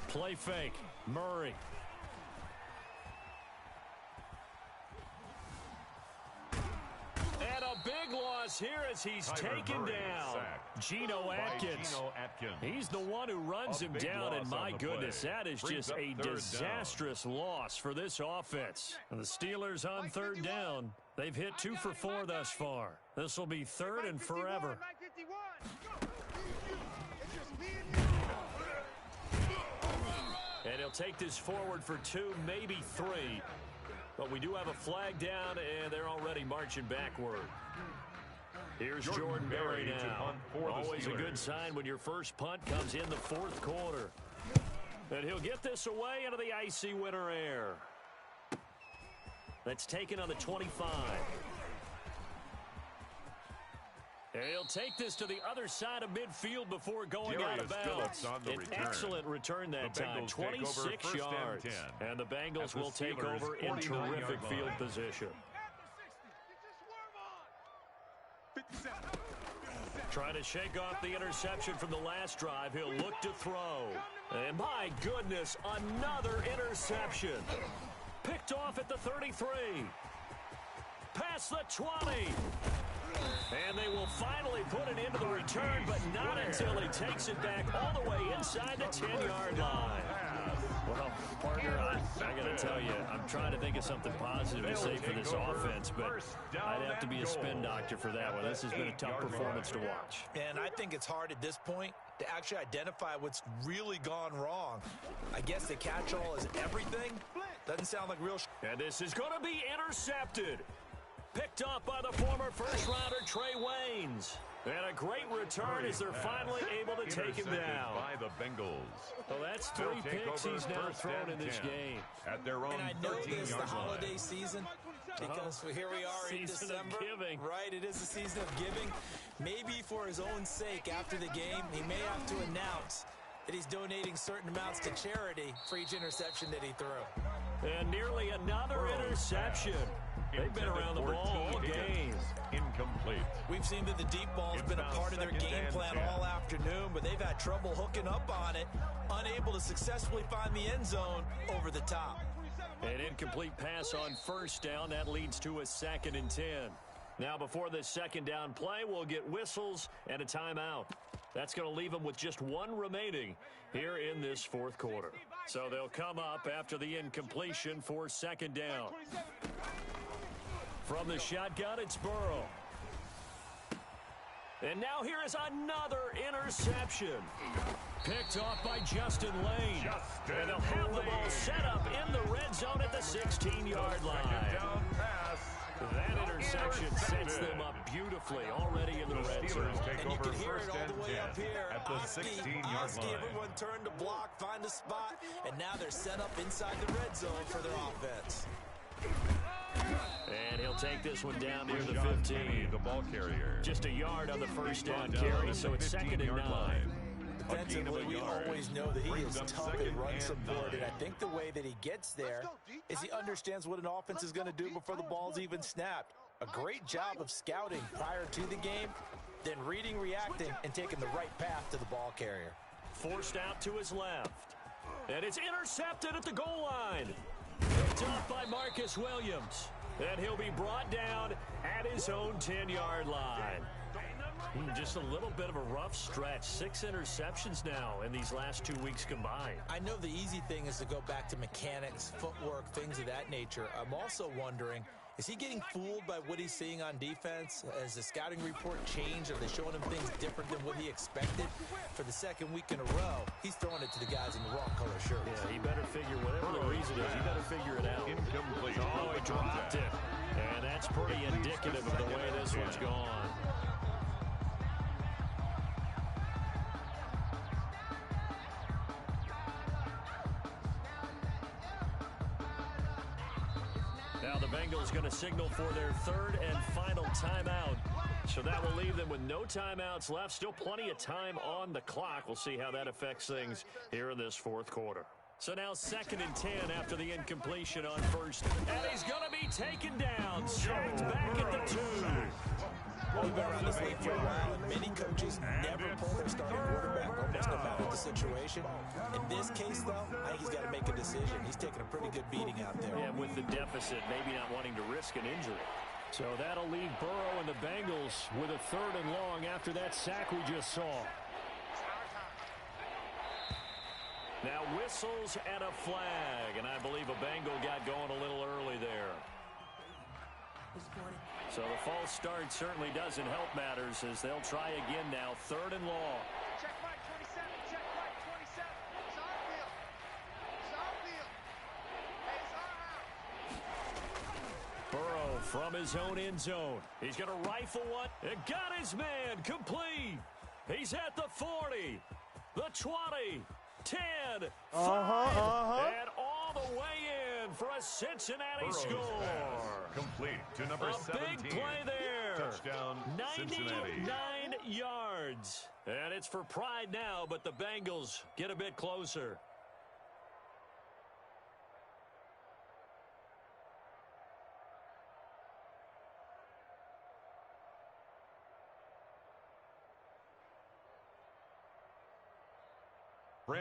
Play fake. Murray. And a big loss here as he's Tyler taken Murray down. sacked Geno by Atkins. Geno Atkins. He's the one who runs A him big down, and loss my on the goodness, play. that is Brings just up a 3rd down. disastrous loss for this offense. And the Steelers on 3rd down. They've hit 2 for 4 thus far. This will be 3rd and forever. Mike 51. It's just me and And he'll take this forward for 2, maybe 3. But we do have a flag down, and they're already marching backward. Here's Jordan Berry to now. punt for the Always a Steelers. good sign when your first punt comes in the fourth quarter. And he'll get this away into the icy winter air. That's taken on the 25. And he'll take this to the other side of midfield before going out of Darius bounds. Phillips on the An return. excellent return that The time, Bengals take over 26 1st and yards. 10 And the Bengals at the will take Steelers' over in 49-yard terrific line. field position. Trying to shake off the interception from the last drive. He'll look to throw. And my goodness, another interception. Picked off at the 33. Past the 20. And they will finally put it into the return, but not until he takes it back all the way inside the 10-yard line. Well, partner, I got to tell you, I'm trying to think of something positive to say for this offense, but I'd have to be a spin doctor for that one. This has been a tough performance to watch. And I think it's hard at this point to actually identify what's really gone wrong. I guess the catch-all is everything. Doesn't sound like real. And this is going to be intercepted. Picked up by the former first-rounder Trey Waynes. And a great return as they're finally able to take him down. By the Bengals. Well, that's They'll 3 take picks over he's now 1st thrown and in this 10 game. At their own And I know this is the 13-yard holiday line. season because here we are in Season of December. giving. Right, it is the season of giving. Maybe for his own sake after the game, he may have to announce that he's donating certain amounts to charity for each interception that he threw. And nearly another interception. They've been around the ball all game. Incomplete. We've seen that the deep ball's been a part of their game plan all afternoon, but they've had trouble hooking up on it, unable to successfully find the end zone over the top. An incomplete pass on first down. That leads to a 2nd and 10. Now, before this 2nd down play, we'll get whistles and a timeout. That's going to leave them with just 1 remaining here in this fourth quarter. So they'll come up after the incompletion for 2nd down. From the shotgun, it's Burrow. And now here is another interception. Picked off by Justin Lane. And they'll have the ball set up in the red zone at the 16-yard line. Second down pass That interception sets them up beautifully already in the red zone. And you can hear it all the way up here. At the 16-yard line. Everyone turned to block, find a spot, and now they're set up inside the red zone for their offense. And he'll take this one down near the 15. The ball carrier. Just a yard on the first down carry, so it's 2nd and 9. Defensively, we always know that he is tough in run support, and I think the way that he gets there is he understands what an offense is going to do before the ball's even snapped. A great job of scouting prior to the game, then reading, reacting, and taking the right path to the ball carrier. Forced out to his left. And it's intercepted at the goal line. Picked up by Marcus Williams. And he'll be brought down at his own 10-yard line. Just a little bit of a rough stretch. 6 interceptions now in these last 2 weeks combined. I know the easy thing is to go back to mechanics, footwork, things of that nature. I'm also wondering, is he getting fooled by what he's seeing on defense? Has the scouting report changed? Are they showing him things different than what he expected? For the 2nd week in a row, he's throwing it to the guys in the wrong color shirts. Yeah, he better figure, whatever the reason is, he better figure it out. Incomplete. Oh, he dropped it. And that's pretty indicative of the way this one's gone. Now the Bengals going to signal for their 3rd and final timeout. So that will leave them with no timeouts left. Still plenty of time on the clock. We'll see how that affects things here in this 4th quarter. So now 2nd and 10 after the incompletion on 1st. And he's going to be taken down. Sacked back at the 2. We've been around this league for a while, and many coaches never pull their starting quarterback, almost no matter the situation. In this case, though, I think he's got to make a decision. He's taking a pretty good beating out there. Yeah, with the deficit, maybe not wanting to risk an injury. So that'll leave Burrow and the Bengals with a 3rd and long after that sack we just saw. Now whistles and a flag, and I believe a Bengal got going a little early there. So the false start certainly doesn't help matters as they'll try again now. 3rd and long. Check Mike 27. Check Mike 27. It's our field. It's our field. Hey, it's our house. Burrow from his own end zone. He's going to rifle one. It got his man complete. He's at the 40, the 20, 10, 5, and all the way in for a Cincinnati score. Complete to number 17. A big play there. Touchdown, 99 yards. And it's for pride now, but the Bengals get a bit closer.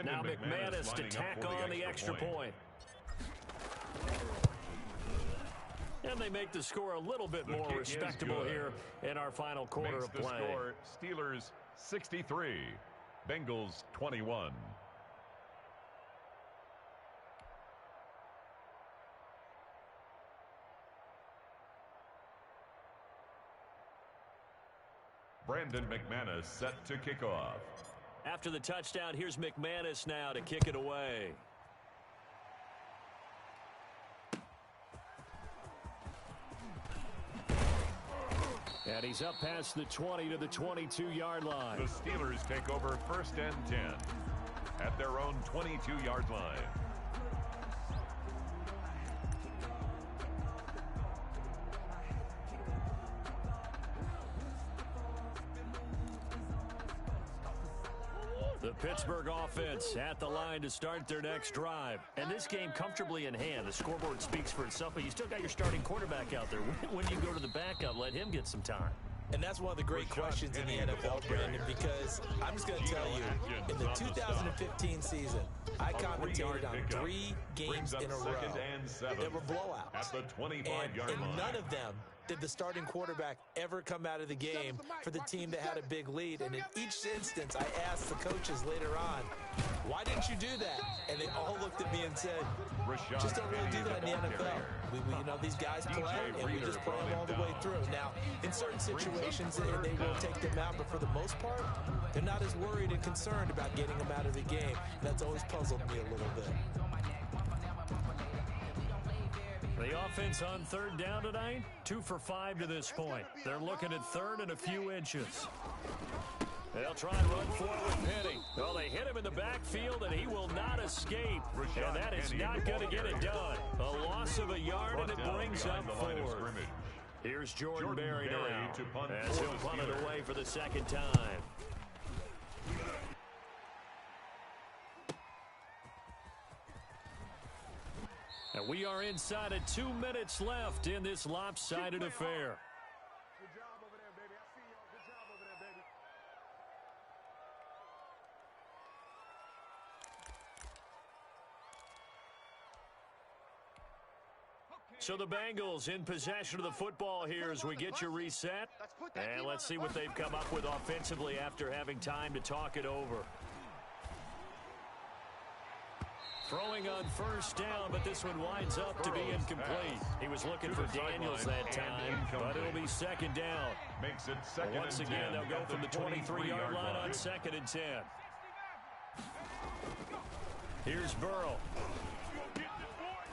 Now McManus to tack on the extra point. And they make the score a little bit more respectable here in our final quarter of play. Score, Steelers 63, Bengals 21. Brandon McManus set to kick off. After the touchdown, here's McManus now to kick it away. And he's up past the 20 to the 22-yard line. The Steelers take over 1st and 10 at their own 22-yard line. The Pittsburgh offense at the line to start their next drive. And this game comfortably in hand. The scoreboard speaks for itself, but you still got your starting quarterback out there. When you go to the backup, let him get some time. And that's one of the great questions in the NFL, Brandon, because I'm just going to tell you, in the 2015 season, I commentated on 3 games in a row that were blowouts. At the 25-yard and line. none of them did the starting quarterback ever come out of the game for the team that had a big lead. And in each instance, I asked the coaches later on, why didn't you do that? And they all looked at me and said, just don't really do that in the NFL. We you know, these guys play, and we just play them all the way through. Now, in certain situations, they will take them out, but for the most part, they're not as worried and concerned about getting them out of the game. And that's always puzzled me a little bit. The The offense on third down tonight, 2 for 5 to this point. They're looking at third and a few inches. They'll try and run forward with Penny. Well, they hit him in the backfield, and he will not escape. And that is not going to get it done. A loss of a yard, and it brings up forward. Here's Jordan Berry now, as he'll punt it away for the second time. And we are inside of 2 minutes left in this lopsided affair. Good job over there, baby. I see y'all. Good job over there, baby. So the Bengals in possession of the football here as we get you reset. And let's see what they've come up with offensively after having time to talk it over. Throwing on first down, but this one winds up to be incomplete. He was looking for Daniels that time, but it'll be second down. Makes it second Once and again, 10 they'll go at from the 23-yard line on 2nd and 10. Here's Burrow.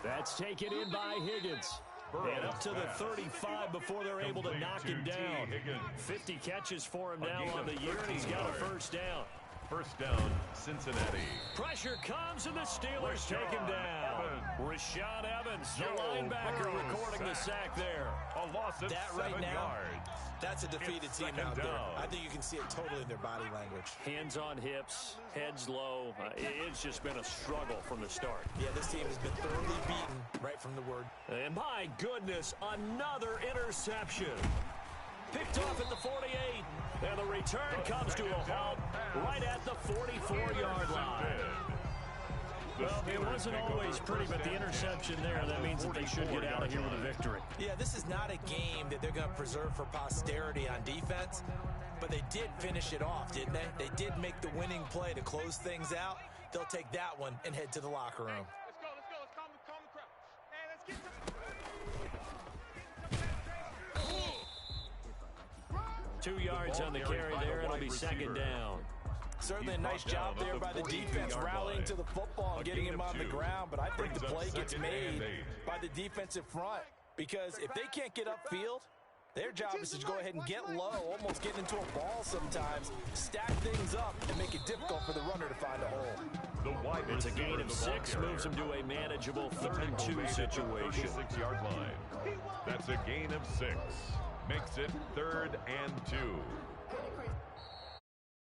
That's taken in by Higgins. And up to the 35 before they're able to knock him down. 50 catches for him now on the year, and he's got a first down. First down, Cincinnati. Pressure comes, and the Steelers take him down. Rashad Evans, the linebacker, recording the sack there. A loss of that 7 right now, yards. That's a defeated team out there. I think you can see it totally in their body language. Hands on hips, heads low. It's just been a struggle from the start. Yeah, this team has been thoroughly beaten right from the word. And my goodness, another interception. Picked off at the 48. And the return comes to a halt right at the 44-yard line. Well, it wasn't always pretty, but the interception there, that means that they should get out of here with a victory. Yeah, this is not a game that they're going to preserve for posterity on defense, but they did finish it off, didn't they? They did make the winning play to close things out. They'll take that one and head to the locker room. Let's go. Let's calm the crowd. Hey, let's get to... 2 yards on the carry there. It'll be second down. Certainly a nice job there by the defense rallying to the football and getting him on the ground, but I think the play gets made by the defensive front because if they can't get upfield, their job is to go ahead and get low, almost get into a ball sometimes, stack things up, and make it difficult for the runner to find a hole. It's a gain of 6, moves him to a manageable 3rd and 2 situation. 36-yard line. That's a gain of 6. Makes it 3rd and 2.